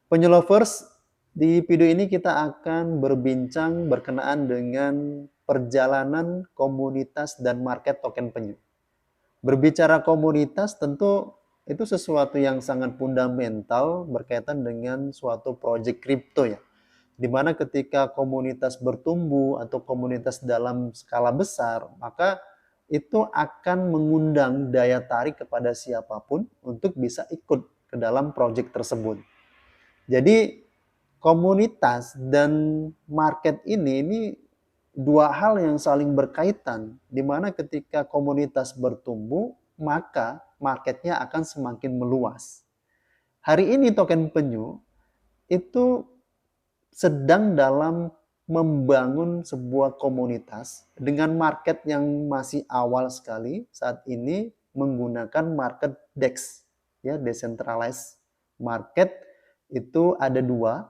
Penyu lovers, di video ini kita akan berbincang berkenaan dengan perjalanan komunitas dan market token penyu. Berbicara komunitas tentu itu sesuatu yang sangat fundamental berkaitan dengan suatu proyek kripto ya. Di mana ketika komunitas bertumbuh atau komunitas dalam skala besar, maka itu akan mengundang daya tarik kepada siapapun untuk bisa ikut ke dalam proyek tersebut. Jadi komunitas dan market ini dua hal yang saling berkaitan, di mana ketika komunitas bertumbuh, maka marketnya akan semakin meluas. Hari ini token penyu itu sedang dalam membangun sebuah komunitas dengan market yang masih awal sekali saat ini menggunakan market DEX, ya, decentralized market. Itu ada dua.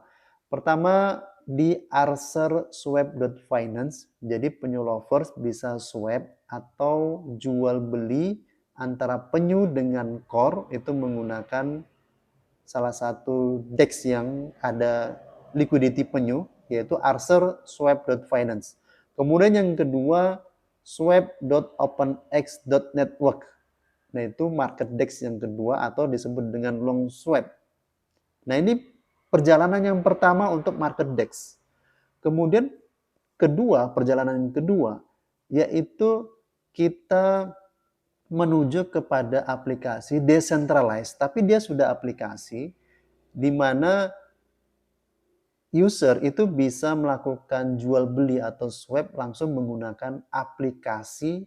Pertama di arcerswap.finance, jadi penyu lovers bisa swap atau jual beli antara penyu dengan core itu menggunakan salah satu DEX yang ada liquidity penyu, yaitu arcerswap.finance. Kemudian yang kedua, swap.openx.network. Nah, itu market DEX yang kedua atau disebut dengan long swap. Nah, ini perjalanan yang pertama untuk market DEX. Kemudian perjalanan yang kedua, yaitu kita menuju kepada aplikasi decentralized, tapi dia sudah aplikasi di mana user itu bisa melakukan jual beli atau swap langsung menggunakan aplikasi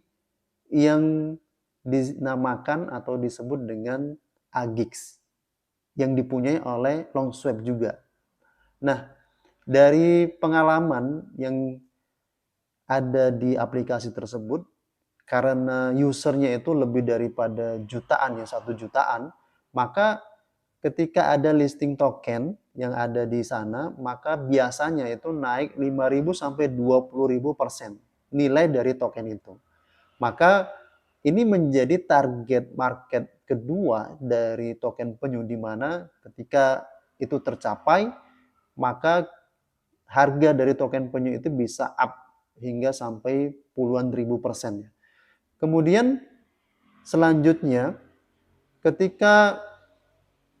yang dinamakan atau disebut dengan AGIX yang dipunyai oleh Longswap juga. Nah, dari pengalaman yang ada di aplikasi tersebut, karena usernya itu lebih daripada jutaan ya, 1 jutaan, maka ketika ada listing token yang ada di sana, maka biasanya itu naik 5.000 sampai 20.000% nilai dari token itu. Maka ini menjadi target market kedua dari token penyu, di mana ketika itu tercapai, maka harga dari token penyu itu bisa up hingga sampai puluhan ribu persen. Kemudian selanjutnya, ketika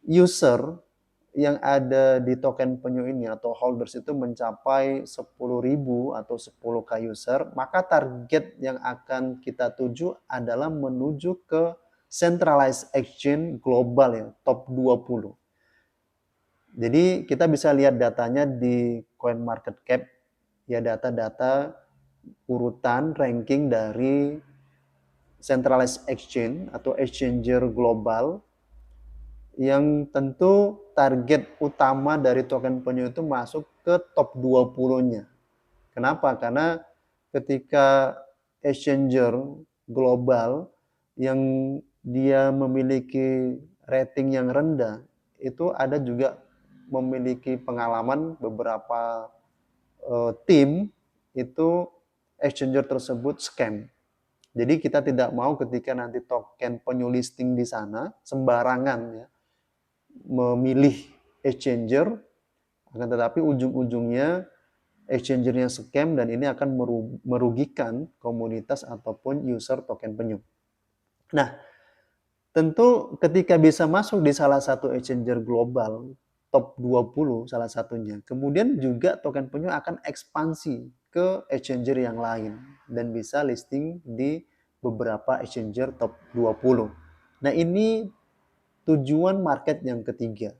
user yang ada di token penyu ini atau holders itu mencapai 10.000 atau 10k user, maka target yang akan kita tuju adalah menuju ke centralized exchange global ya, top 20. Jadi kita bisa lihat datanya di CoinMarketCap, ya, data-data urutan ranking dari centralized exchange atau exchanger global, yang tentu target utama dari token penyu itu masuk ke top 20-nya. Kenapa? Karena ketika exchanger global yang dia memiliki rating yang rendah, itu ada juga memiliki pengalaman beberapa tim itu exchanger tersebut scam. Jadi kita tidak mau ketika nanti token penyu listing di sana sembarangan ya memilih exchanger, akan tetapi ujung-ujungnya exchangernya scam dan ini akan merugikan komunitas ataupun user token penyu. Nah, tentu ketika bisa masuk di salah satu exchanger global, top 20 salah satunya, kemudian juga token penyu akan ekspansi ke exchanger yang lain dan bisa listing di beberapa exchanger top 20. Nah, ini tujuan market yang ketiga.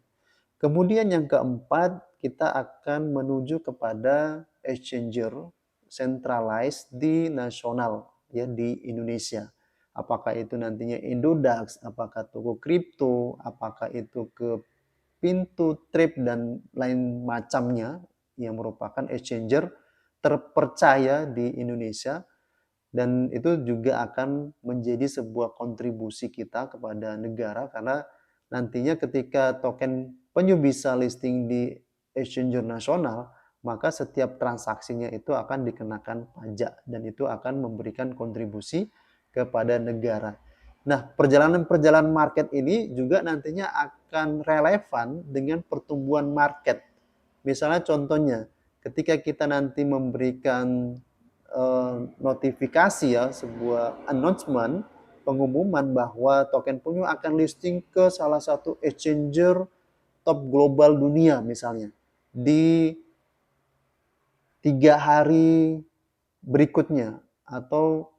Kemudian yang keempat, kita akan menuju kepada exchanger centralized di nasional ya di Indonesia. Apakah itu nantinya Indodax, apakah toko kripto, apakah itu ke Pintu Trip dan lain macamnya yang merupakan exchanger terpercaya di Indonesia, dan itu juga akan menjadi sebuah kontribusi kita kepada negara karena nantinya ketika token penyu bisa listing di exchanger nasional, maka setiap transaksinya itu akan dikenakan pajak dan itu akan memberikan kontribusi kepada negara. Nah, perjalanan-perjalanan market ini juga nantinya akan relevan dengan pertumbuhan market. Misalnya contohnya, ketika kita nanti memberikan notifikasi ya, sebuah announcement, pengumuman bahwa token Penyu akan listing ke salah satu exchanger top global dunia misalnya di 3 hari berikutnya atau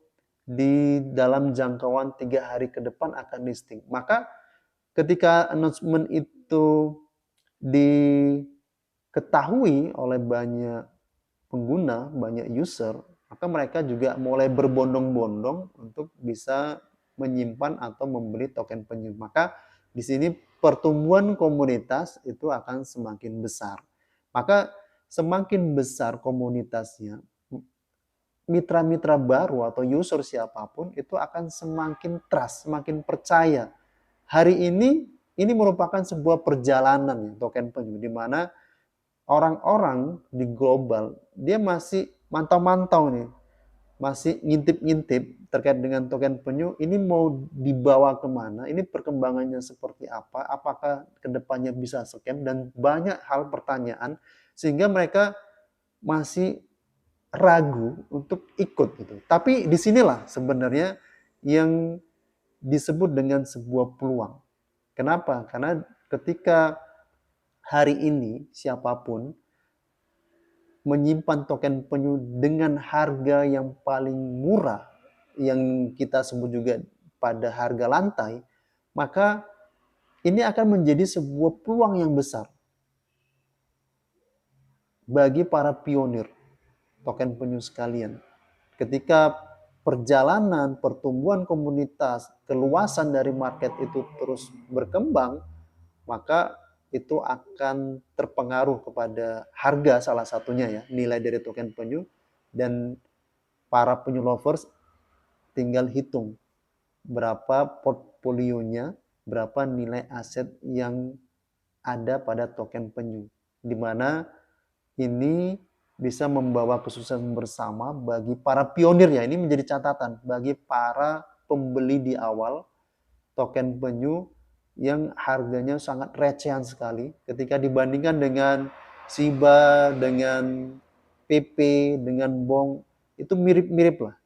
di dalam jangkauan 3 hari ke depan akan listing. Maka ketika announcement itu diketahui oleh banyak pengguna, banyak user, maka mereka juga mulai berbondong-bondong untuk bisa menyimpan atau membeli token penyu. Maka di sini pertumbuhan komunitas itu akan semakin besar. Maka semakin besar komunitasnya, mitra-mitra baru atau user siapapun itu akan semakin trust, semakin percaya. Hari ini merupakan sebuah perjalanan ya, token penyu, di mana orang-orang di global dia masih mantau-mantau nih, masih ngintip-ngintip terkait dengan token penyu ini mau dibawa kemana, ini perkembangannya seperti apa, apakah kedepannya bisa scam dan banyak hal pertanyaan sehingga mereka masih ragu untuk ikut gitu. Tapi disinilah sebenarnya yang disebut dengan sebuah peluang. Kenapa? Karena ketika hari ini siapapun menyimpan token penyu dengan harga yang paling murah, yang kita sebut juga pada harga lantai, maka ini akan menjadi sebuah peluang yang besar bagi para pionir token penyu sekalian. Ketika perjalanan pertumbuhan komunitas, keluasan dari market itu terus berkembang, maka itu akan terpengaruh kepada harga salah satunya ya, nilai dari token penyu, dan para penyu lovers tinggal hitung berapa portfolionya, berapa nilai aset yang ada pada token penyu. Di mana ini bisa membawa kesuksesan bersama bagi para pionir ya. Ini menjadi catatan bagi para pembeli di awal token penyu yang harganya sangat recehan sekali ketika dibandingkan dengan SIBA, dengan PP, dengan BONG, itu mirip-mirip lah.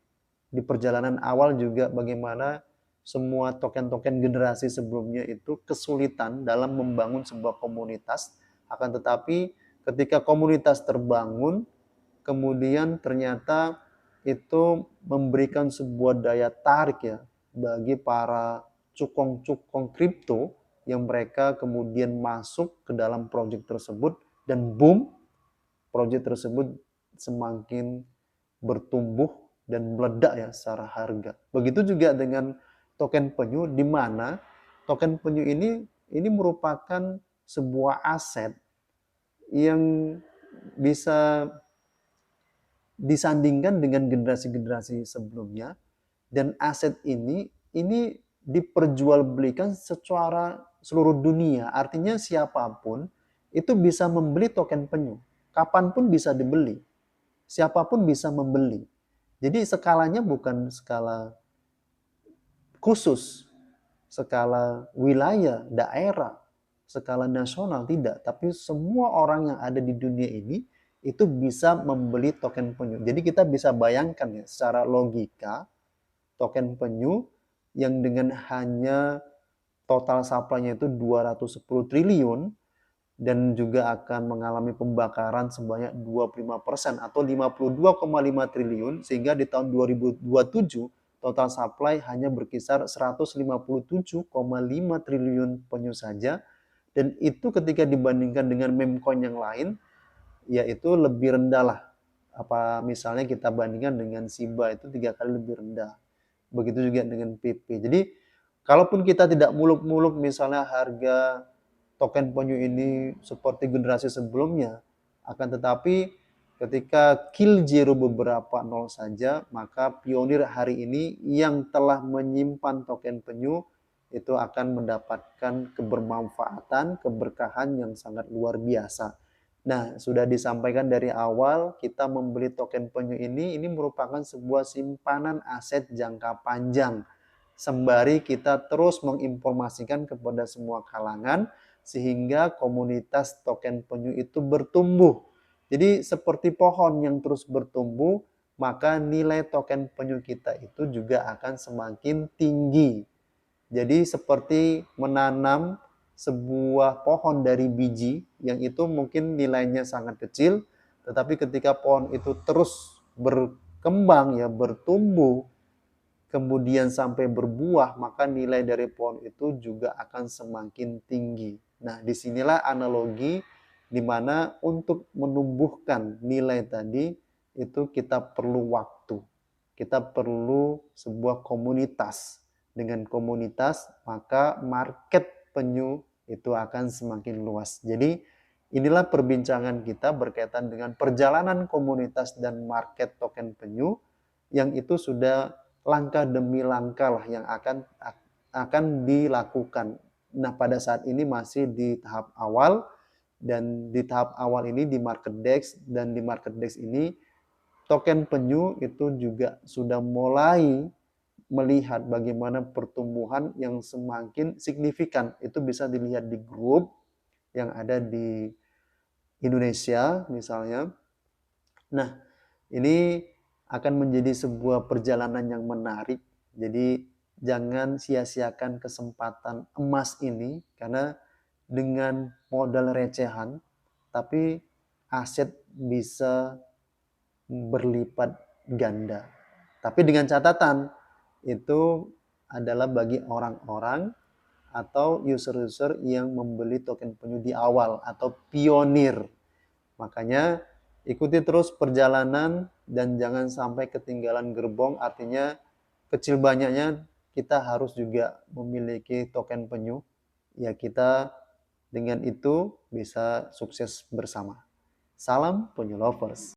Di perjalanan awal juga bagaimana semua token-token generasi sebelumnya itu kesulitan dalam membangun sebuah komunitas, akan tetapi ketika komunitas terbangun, kemudian ternyata itu memberikan sebuah daya tarik ya bagi para cukong-cukong kripto yang mereka kemudian masuk ke dalam proyek tersebut dan boom, proyek tersebut semakin bertumbuh dan meledak ya secara harga. Begitu juga dengan token penyu, di mana token penyu ini merupakan sebuah aset yang bisa disandingkan dengan generasi-generasi sebelumnya, dan aset ini diperjualbelikan secara seluruh dunia. Artinya siapapun itu bisa membeli token penyu. Kapanpun bisa dibeli. Siapapun bisa membeli. Jadi skalanya bukan skala khusus, skala wilayah, daerah, skala nasional, tidak. Tapi semua orang yang ada di dunia ini itu bisa membeli token penyu. Jadi kita bisa bayangkan ya secara logika, token penyu yang dengan hanya total supply-nya itu 210 triliun dan juga akan mengalami pembakaran sebanyak 25% atau 52,5 triliun, sehingga di tahun 2027 total supply hanya berkisar 157,5 triliun penyu saja, dan itu ketika dibandingkan dengan meme coin yang lain yaitu lebih rendah lah. Apa misalnya kita bandingkan dengan SIBA itu 3 kali lebih rendah. Begitu juga dengan PP. Jadi kalaupun kita tidak muluk-muluk misalnya harga token penyu ini seperti generasi sebelumnya, akan tetapi ketika kill zero beberapa nol saja, maka pionir hari ini yang telah menyimpan token penyu itu akan mendapatkan kebermanfaatan, keberkahan yang sangat luar biasa. Nah, sudah disampaikan dari awal, kita membeli token penyu ini merupakan sebuah simpanan aset jangka panjang, sembari kita terus menginformasikan kepada semua kalangan sehingga komunitas token penyu itu bertumbuh. Jadi seperti pohon yang terus bertumbuh, maka nilai token penyu kita itu juga akan semakin tinggi. Jadi seperti menanam sebuah pohon dari biji yang itu mungkin nilainya sangat kecil, tetapi ketika pohon itu terus berkembang ya, bertumbuh, kemudian sampai berbuah, maka nilai dari pohon itu juga akan semakin tinggi. Nah, disinilah analogi di mana untuk menumbuhkan nilai tadi itu kita perlu waktu. Kita perlu sebuah komunitas. Dengan komunitas, maka market penyu itu akan semakin luas. Jadi, inilah perbincangan kita berkaitan dengan perjalanan komunitas dan market token penyu yang itu sudah langkah demi langkah lah yang akan dilakukan. Nah, pada saat ini masih di tahap awal, dan di tahap awal ini di market DEX, dan di market DEX ini token penyu itu juga sudah mulai melihat bagaimana pertumbuhan yang semakin signifikan. Itu bisa dilihat di grup yang ada di Indonesia misalnya. Nah, ini akan menjadi sebuah perjalanan yang menarik. Jadi jangan sia-siakan kesempatan emas ini karena dengan modal recehan tapi aset bisa berlipat ganda. Tapi dengan catatan itu adalah bagi orang-orang atau user-user yang membeli token penyu di awal atau pionir. Makanya ikuti terus perjalanan dan jangan sampai ketinggalan gerbong, artinya kecil banyaknya kita harus juga memiliki token penyu. Ya kita dengan itu bisa sukses bersama. Salam penyu lovers.